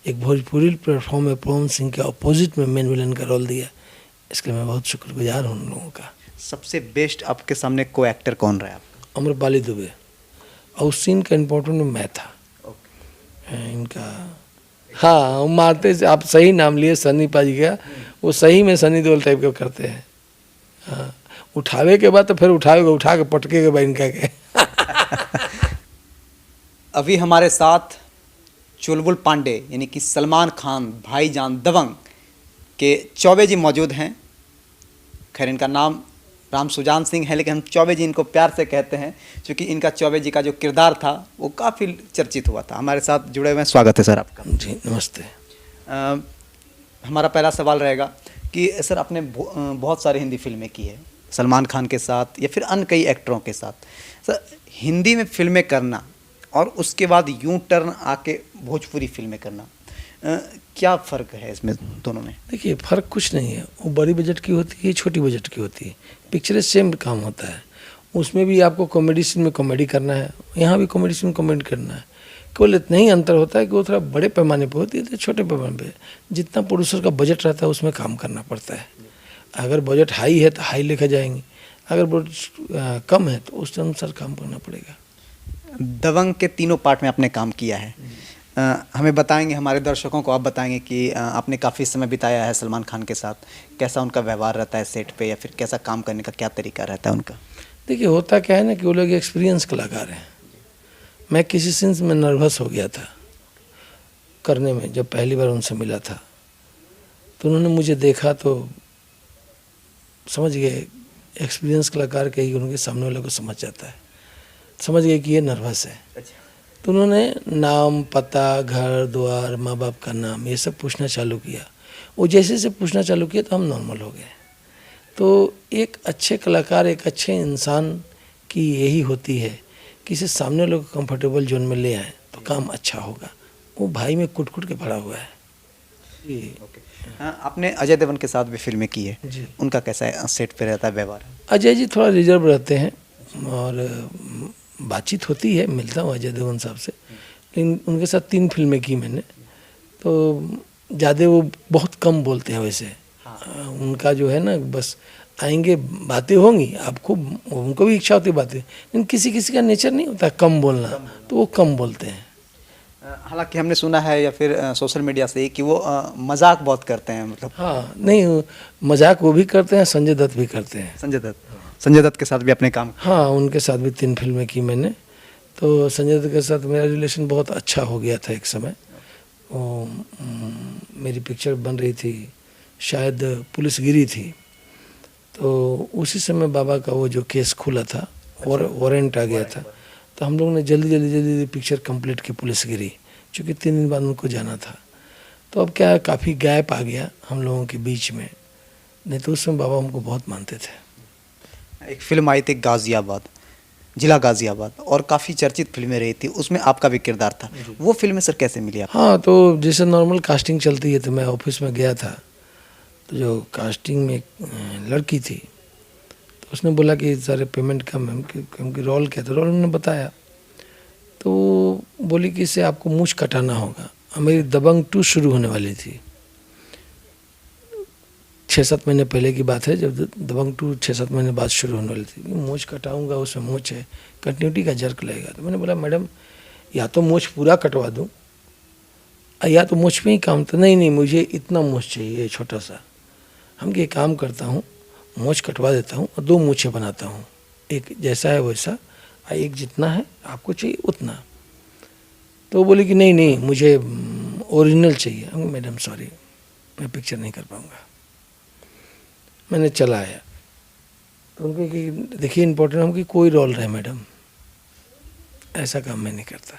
एक भोजपुरी प्लेटफॉर्म में पवन सिंह के अपोजिट में मेन विलन का रोल दिया, इसके लिए मैं बहुत शुक्रगुजार हूँ उन लोगों का। सबसे बेस्ट आपके सामने को एक्टर कौन रहा है आपका? अम्रपाली दुबे, और उस सीन का इम्पोर्टेंट मैं था। इनका हाँ, वो मारते आप सही नाम लिए सन्नी पाजी का, वो सही में सनी देओल टाइप का करते हैं। हाँ, उठावे के बाद तो फिर उठावेगा, उठा के पटकेगा भाई इनका के। अभी हमारे साथ चुलबुल पांडे यानी कि सलमान खान भाईजान दबंग के चौबे जी मौजूद हैं। खैर इनका नाम राम सुजान सिंह है, लेकिन हम चौबे जी इनको प्यार से कहते हैं क्योंकि इनका चौबे जी का जो किरदार था वो काफ़ी चर्चित हुआ था। हमारे साथ जुड़े हुए हैं, स्वागत है सर आपका। जी नमस्ते। हमारा पहला सवाल रहेगा कि सर आपने बहुत सारी हिंदी फिल्में की है सलमान खान के साथ या फिर अन्य कई एक्टरों के साथ। सर हिंदी में फिल्में करना और उसके बाद यूं टर्न आके भोजपुरी फिल्में करना, क्या फ़र्क है इसमें दोनों में? देखिए फ़र्क कुछ नहीं है, वो बड़ी बजट की होती है, छोटी बजट की होती है, पिक्चरें सेम काम होता है। उसमें भी आपको कॉमेडी सीन में कॉमेडी करना है, यहाँ भी कॉमेडी सीन में कॉमेडी करना है। केवल इतना ही अंतर होता है कि वो थोड़ा बड़े पैमाने पर होती है, तो छोटे पैमाने पर जितना प्रोड्यूसर का बजट रहता है उसमें काम करना पड़ता है। अगर बजट हाई है तो हाई लेकर जाएंगे, अगर बजट कम है तो उस अनुसार काम करना पड़ेगा। दबंग के तीनों पार्ट में आपने काम किया है, हमें बताएंगे, हमारे दर्शकों को आप बताएंगे कि आपने काफ़ी समय बिताया है सलमान खान के साथ, कैसा उनका व्यवहार रहता है सेट पे या फिर कैसा काम करने का क्या तरीका रहता है उनका? देखिए होता क्या है ना कि वो लोग एक्सपीरियंस कलाकार हैं। मैं किसी सीन्स में नर्वस हो गया था करने में, जब पहली बार उनसे मिला था तो उन्होंने मुझे देखा तो समझ गए, एक्सपीरियंस कलाकार के ही उनके सामने वाले को समझ जाता है, समझ गए कि ये नर्वस है। तो उन्होंने नाम, पता, घर द्वार, माँ बाप का नाम, ये सब पूछना चालू किया। वो जैसे से पूछना चालू किया तो हम नॉर्मल हो गए। तो एक अच्छे कलाकार, एक अच्छे इंसान की यही होती है कि इसे सामने लोग कंफर्टेबल जोन में ले आए तो काम अच्छा होगा। वो भाई में कुट कुट के भरा हुआ है। हाँ, आपने अजय देवगन के साथ भी फिल्में की है जी। उनका कैसा सेट पे रहता है व्यवहार? अजय जी थोड़ा रिजर्व रहते हैं और बातचीत होती है, मिलता हूँ अजय देवगन साहब से, लेकिन उनके साथ 3 फिल्में की मैंने, तो ज़्यादा वो बहुत कम बोलते हैं वैसे। उनका जो है ना, बस आएंगे, बातें होंगी, आपको उनको भी इच्छा होती है बातें, लेकिन किसी किसी का नेचर नहीं होता कम बोलना, तो वो कम बोलते हैं। हालांकि हमने सुना है या फिर सोशल मीडिया से कि वो मजाक बहुत करते हैं, मतलब। हाँ नहीं, मजाक वो भी करते हैं, संजय दत्त भी करते हैं। संजय दत्त के साथ भी अपने काम? हाँ, उनके साथ भी 3 फिल्में की मैंने। तो संजय दत्त के साथ मेरा रिलेशन बहुत अच्छा हो गया था एक समय। वो मेरी पिक्चर बन रही थी, शायद पुलिसगिरी थी, तो उसी समय बाबा का वो जो केस खुला था, वारंट आ गया था, तो हम लोग ने जल्दी पिक्चर कंप्लीट की पुलिसगिरी, क्योंकि 3 दिन बाद उनको जाना था। तो अब क्या, काफ़ी गैप आ गया हम लोगों के बीच में, नहीं तो उस समय बाबा हमको बहुत मानते थे। एक फिल्म आई थी गाजियाबाद, जिला गाजियाबाद, और काफ़ी चर्चित फिल्में रही थी, उसमें आपका भी किरदार था। वो फिल्में सर कैसे मिली आप? हाँ, तो जैसे नॉर्मल कास्टिंग चलती है, तो मैं ऑफिस में गया था, तो जो कास्टिंग में एक लड़की थी, तो उसने बोला कि सारे पेमेंट कम है, क्योंकि रोल क्या था, रोल उन्होंने बताया, तो बोली कि इससे आपको मूछ कटाना होगा। मेरी दबंग 2 शुरू होने वाली थी, 6-7 महीने पहले की बात है, जब दबंग 2 6-7 महीने बाद शुरू होने वाली थी। मूछ कटाऊंगा, उसमें मूछ है, कंटिन्यूटी का जर्क लगेगा। तो मैंने बोला मैडम या तो मूछ पूरा कटवा दूं या तो मूछ में ही काम। तो नहीं, मुझे इतना मूछ चाहिए छोटा सा। हम ये काम करता हूँ, मूछ कटवा देता हूँ और 2 मूछें बनाता हूँ, एक जैसा है वैसा, एक जितना है आपको चाहिए उतना। तो बोली कि नहीं मुझे ओरिजिनल चाहिए। मैडम सॉरी, मैं पिक्चर नहीं कर पाऊँगा। मैंने चला आया, तो उनको कि देखिए इम्पोर्टेंट हम कि कोई रोल रहे मैडम, ऐसा काम मैं नहीं करता,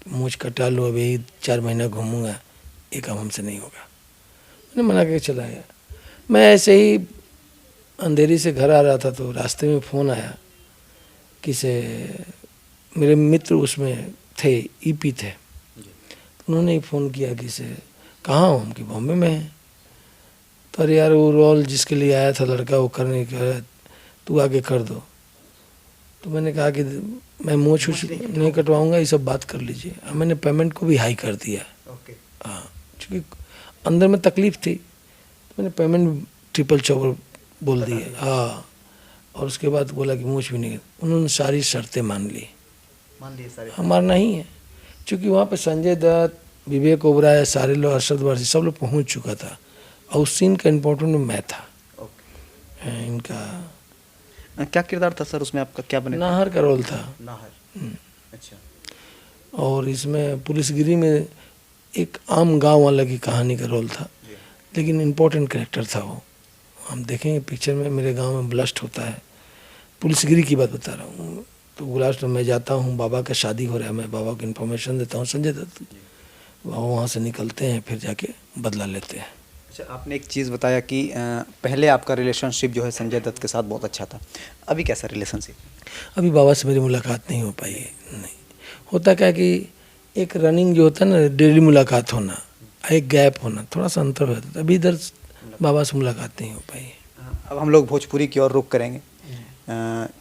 मूछ कटा लो, अब यही 4 महीना घूमूंगा, ये काम हमसे नहीं होगा। मैंने मना करके चला आया। मैं ऐसे ही अंधेरी से घर आ रहा था, तो रास्ते में फ़ोन आया किसे, मेरे मित्र उसमें थे, ईपी थे, तो उन्होंने ही फ़ोन किया कि से कहाँ हो हम, कि बॉम्बे में है। तो अरे यार, वो रोल जिसके लिए आया था लड़का, वो करने का, तू आगे कर दो। तो मैंने कहा कि मैं मूछ नहीं कटवाऊंगा, ये सब बात कर लीजिए। मैंने पेमेंट को भी हाई कर दिया। हाँ, क्योंकि अंदर में तकलीफ थी तो मैंने पेमेंट ट्रिपल चौबर बोल दिए। हाँ, और उसके बाद बोला कि मूछ भी नहीं, उन्होंने सारी शर्तें मान ली सारे। हमारा नहीं है, क्योंकि वहाँ पे संजय दत्त, विवेक ओबराय, सारे लोग, अरशद वारसी सब लोग पहुँच चुका था और उस सीन का इम्पोर्टेंट मैं था। इनका क्या किरदार था सर उसमें आपका, क्या बने? नाहर का रोल था। नाहर। अच्छा। और इसमें पुलिसगिरी में एक आम गांव वाला की कहानी का रोल था, लेकिन इम्पोर्टेंट कैरेक्टर था वो। हम देखेंगे पिक्चर में मेरे गांव में ब्लास्ट होता है, पुलिसगिरी की बात बता रहा हूँ। तो ब्लास्ट में मैं जाता हूँ, बाबा का शादी हो रहा है, मैं बाबा को इन्फॉर्मेशन देता हूँ, संजय दत्त, बाबा वहाँ से निकलते हैं, फिर जाके बदला लेते हैं। अच्छा, आपने एक चीज़ बताया कि पहले आपका रिलेशनशिप जो है संजय दत्त के साथ बहुत अच्छा था, अभी कैसा रिलेशनशिप? अभी बाबा से मेरी मुलाकात नहीं हो पाई है। नहीं होता क्या कि एक रनिंग जो होता है ना, डेली मुलाकात होना, एक गैप होना, थोड़ा सा अंतर होता था, अभी इधर बाबा से मुलाकात नहीं हो पाई है। अब हम लोग भोजपुरी की ओर रुख करेंगे,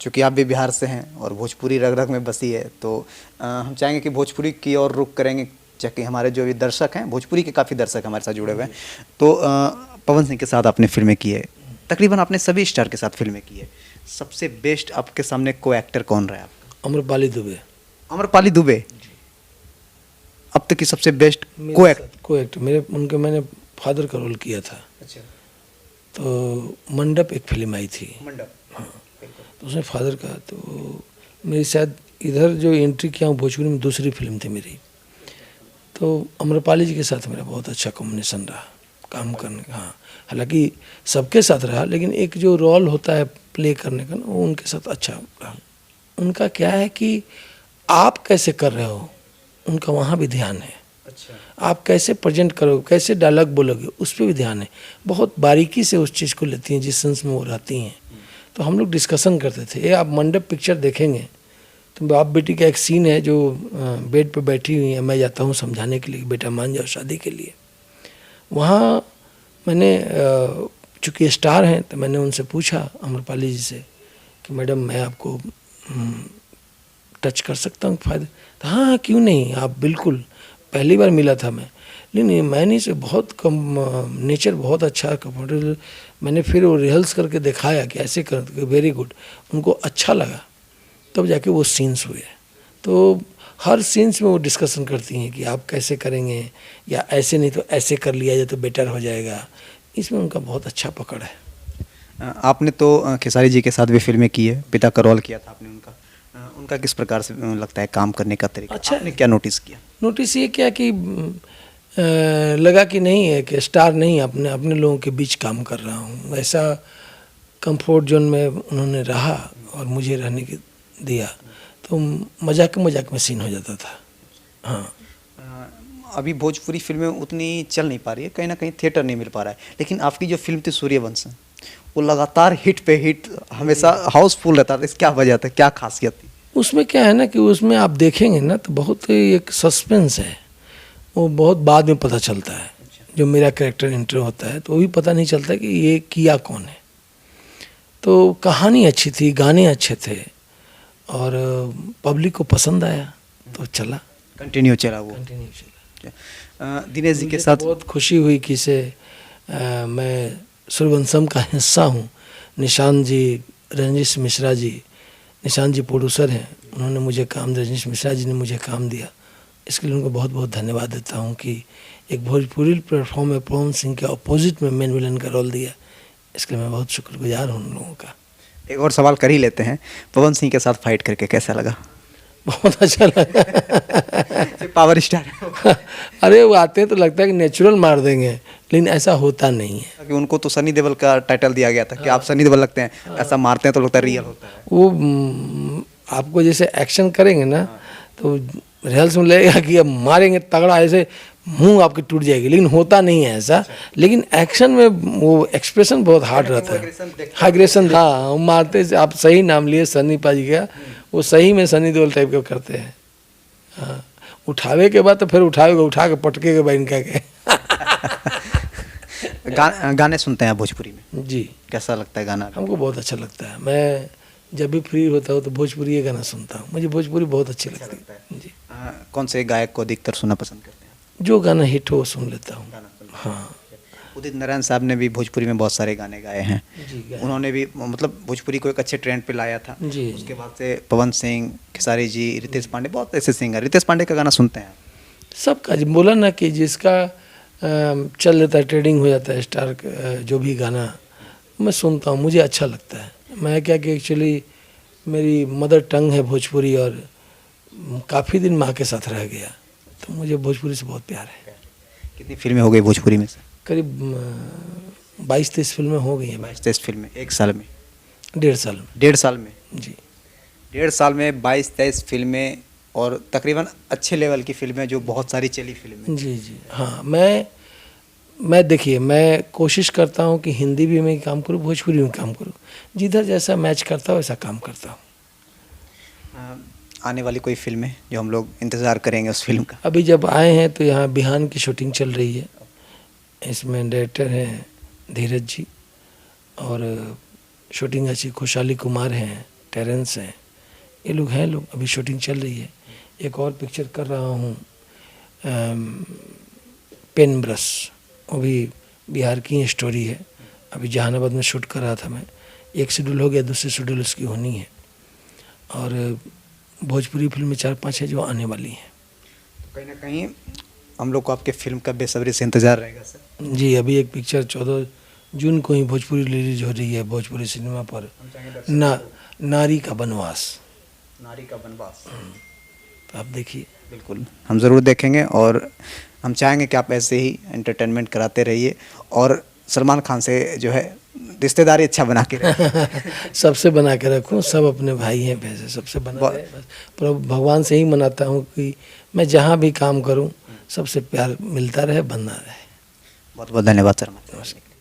चूँकि आप भी बिहार से हैं और भोजपुरी रग रग में बसी है, तो हम चाहेंगे कि भोजपुरी की ओर रुख करेंगे, चाहे हमारे जो भी दर्शक हैं, भोजपुरी के काफ़ी दर्शक हमारे साथ जुड़े हुए हैं। तो पवन सिंह के साथ आपने फिल्में की है, तकरीबन आपने सभी स्टार के साथ फिल्में की है, सबसे बेस्ट आपके सामने को एक्टर कौन रहा है आपका? अम्रपाली दुबे। अम्रपाली दुबे अब तक की सबसे बेस्ट को एक्टर मेरे मैंने फादर का रोल किया था। अच्छा। तो मंडप एक फिल्म आई थी, मंडप। हाँ, तो उसमें फादर का, तो मेरी शायद इधर जो एंट्री किया हूँ भोजपुरी में दूसरी फिल्म थी मेरी। तो अम्रपाली जी के साथ मेरा बहुत अच्छा कॉम्बिनेशन रहा काम करने का। हाँ, हालांकि सबके साथ रहा, लेकिन एक जो रोल होता है प्ले करने का ना, वो उनके साथ अच्छा रहा। उनका क्या है कि आप कैसे कर रहे हो, उनका वहाँ भी ध्यान है। अच्छा। आप कैसे प्रेजेंट करोगे, कैसे डायलॉग बोलोगे, उस पर भी ध्यान है। बहुत बारीकी से उस चीज़ को लेती हैं जिस सेंस में वो रहती हैं। तो हम लोग डिस्कशन करते थे। ये आप मंडप पिक्चर देखेंगे तो बाप बेटी का एक सीन है जो बेड पे बैठी हुई है, मैं जाता हूँ समझाने के लिए, बेटा मान जाओ शादी के लिए। वहाँ मैंने चूँकि स्टार हैं तो मैंने उनसे पूछा अम्रपाली जी से कि मैडम मैं आपको टच कर सकता हूँ फ़ायदे? तो हाँ क्यों नहीं, आप बिल्कुल, पहली बार मिला था मैं, लेकिन मैंने से बहुत कम नेचर बहुत अच्छा कंफर्टेबल। मैंने फिर वो रिहर्स करके दिखाया कि ऐसे कर, वेरी गुड, उनको अच्छा लगा, तब जाके वो सीन्स हुए। तो हर सीन्स में वो डिस्कशन करती हैं कि आप कैसे करेंगे, या ऐसे नहीं तो ऐसे कर लिया जाए तो बेटर हो जाएगा। इसमें उनका बहुत अच्छा पकड़ है। आपने तो खेसारी जी के साथ भी फिल्में की है, पिता का रोल किया था आपने उनका किस प्रकार से लगता है काम करने का तरीका? अच्छा, आपने क्या नोटिस किया? नोटिस ये किया कि लगा कि नहीं है कि स्टार नहीं, अपने अपने लोगों के बीच काम कर रहा हूँ। ऐसा कंफर्ट जोन में उन्होंने रहा और मुझे रहने की दिया, तो मजाक में सीन हो जाता था। हाँ, अभी भोजपुरी फिल्में उतनी चल नहीं पा रही है, कहीं ना कहीं थिएटर नहीं मिल पा रहा है, लेकिन आपकी जो फिल्म थी सूर्यवंशम, वो लगातार हिट पे हिट, हमेशा हाउसफुल रहता था। इस क्या वजह था, क्या खासियत थी उसमें? क्या है ना कि उसमें आप देखेंगे ना तो बहुत एक सस्पेंस है, वो बहुत बाद में पता चलता है। जो मेरा कैरेक्टर एंटर होता है तो वो भी पता नहीं चलता कि ये किया कौन है। तो कहानी अच्छी थी, गाने अच्छे थे और पब्लिक को पसंद आया, तो चला, कंटिन्यू चला वो। कंटिन्यू चला। दिनेश जी के मुझे साथ बहुत खुशी हुई कि से मैं सूर्यवंशम का हिस्सा हूँ। निशांत जी, रजनीश मिश्रा जी, निशांत जी प्रोड्यूसर हैं, उन्होंने मुझे काम दिया, रजनीश मिश्रा जी ने मुझे काम दिया। इसके लिए उनको बहुत बहुत धन्यवाद देता हूँ कि एक भोजपुरी प्लेटफॉर्म में पवन सिंह के अपोजिट में मेन विलन का रोल दिया। इसके लिए मैं बहुत शुक्रगुजार हूँ उन लोगों का। एक और सवाल कर ही लेते हैं, पवन सिंह के साथ फाइट करके कैसा लगा? बहुत अच्छा लगा। पावर स्टार अरे वो आते हैं तो लगता है कि नेचुरल मार देंगे, लेकिन ऐसा होता नहीं है। कि उनको तो सनी देओल का टाइटल दिया गया था कि आप सनी देओल लगते हैं, ऐसा मारते हैं तो लगता है रियल होता है। वो आपको जैसे एक्शन करेंगे ना तो रिहर्सल में लगेगा कि अब मारेंगे तगड़ा, ऐसे मुंह आपकी टूट जाएगी, लेकिन होता नहीं है ऐसा। लेकिन एक्शन में वो एक्सप्रेशन बहुत हार्ड रहता है, एग्रेशन। हाँ, वो मारते से, आप सही नाम लिए सनी पाजी का, वो सही में सनी देओल टाइप का करते हैं। हाँ, उठावे के बाद तो फिर उठा के पटके के बाद इनका के गाने सुनते हैं भोजपुरी में? जी। कैसा लगता है गाना? हमको बहुत अच्छा लगता है। मैं जब भी फ्री होता हूँ तो भोजपुरी ये गाना सुनता हूँ। मुझे भोजपुरी बहुत अच्छी लगती है जी। कौन से गायक को अधिकतर सुनना पसंद करते हैं? जो गाना हिट हो वो सुन लेता हूँ। हाँ उदित नारायण साहब ने भी भोजपुरी में बहुत सारे गाने गाए हैं। जी गाए। उन्होंने भी मतलब भोजपुरी को एक अच्छे ट्रेंड पे लाया था। जी उसके बाद से पवन सिंह, खेसारी जी, रितेश पांडे, बहुत ऐसे सिंगर। रितेश पांडे का गाना सुनते हैं? सबका जी बोला ना कि जिसका चल जाता है, ट्रेडिंग हो जाता है स्टार जो भी गाना मैं सुनता हूँ, मुझे अच्छा लगता है। मैं क्या कि एक्चुअली मेरी मदर टंग है भोजपुरी और काफ़ी दिन माँ के साथ रह गया, तो मुझे भोजपुरी से बहुत प्यार है। कितनी फिल्में हो गई भोजपुरी में से? करीब 22-23 फिल्में हो गई हैं। 22-23 फिल्में एक साल में? 1.5 साल में। 1.5 साल में? जी 1.5 साल में 22-23 फिल्में, और तकरीबन अच्छे लेवल की फिल्में जो बहुत सारी चली फिल्में। जी जी हाँ। मैं देखिए, मैं कोशिश करता हूँ कि हिंदी भी मैं काम करूँ, भोजपुरी में काम करूँ, जिधर जैसा मैच करता हूँ वैसा काम करता हूँ। आने वाली कोई फिल्में जो हम लोग इंतज़ार करेंगे उस फिल्म का? अभी जब आए हैं तो यहाँ बिहान की शूटिंग चल रही है। इसमें डायरेक्टर हैं धीरज जी, और शूटिंग अच्छी खुशहाली कुमार हैं, टेरेंस हैं, ये लोग हैं लोग। अभी शूटिंग चल रही है। एक और पिक्चर कर रहा हूँ पेन ब्रश, वो भी बिहार की ही स्टोरी है। अभी जहानाबाद में शूट कर रहा था मैं, एक शेड्यूल हो गया, दूसरी शेड्यूल उसकी होनी है। और भोजपुरी फिल्में 4-5 है जो आने वाली हैं। तो कहीं ना कहीं हम लोग को आपके फिल्म का बेसब्री से इंतज़ार रहेगा सर। जी अभी एक पिक्चर 14 जून को ही भोजपुरी रिलीज हो रही है भोजपुरी सिनेमा पर, नारी का बनवास। नारी का बनवास। तो आप देखिए। बिल्कुल हम ज़रूर देखेंगे, और हम चाहेंगे कि आप ऐसे ही एंटरटेनमेंट कराते रहिए, और सलमान खान से जो है रिश्तेदारी अच्छा बना के रखें। सबसे बना के रखूँ, सब अपने भाई हैं वैसे, सबसे बना रहे बस। पर भगवान से ही मनाता हूँ कि मैं जहाँ भी काम करूँ सबसे प्यार मिलता रहे, बनना रहे। बहुत बहुत धन्यवाद सर। नमस्कार।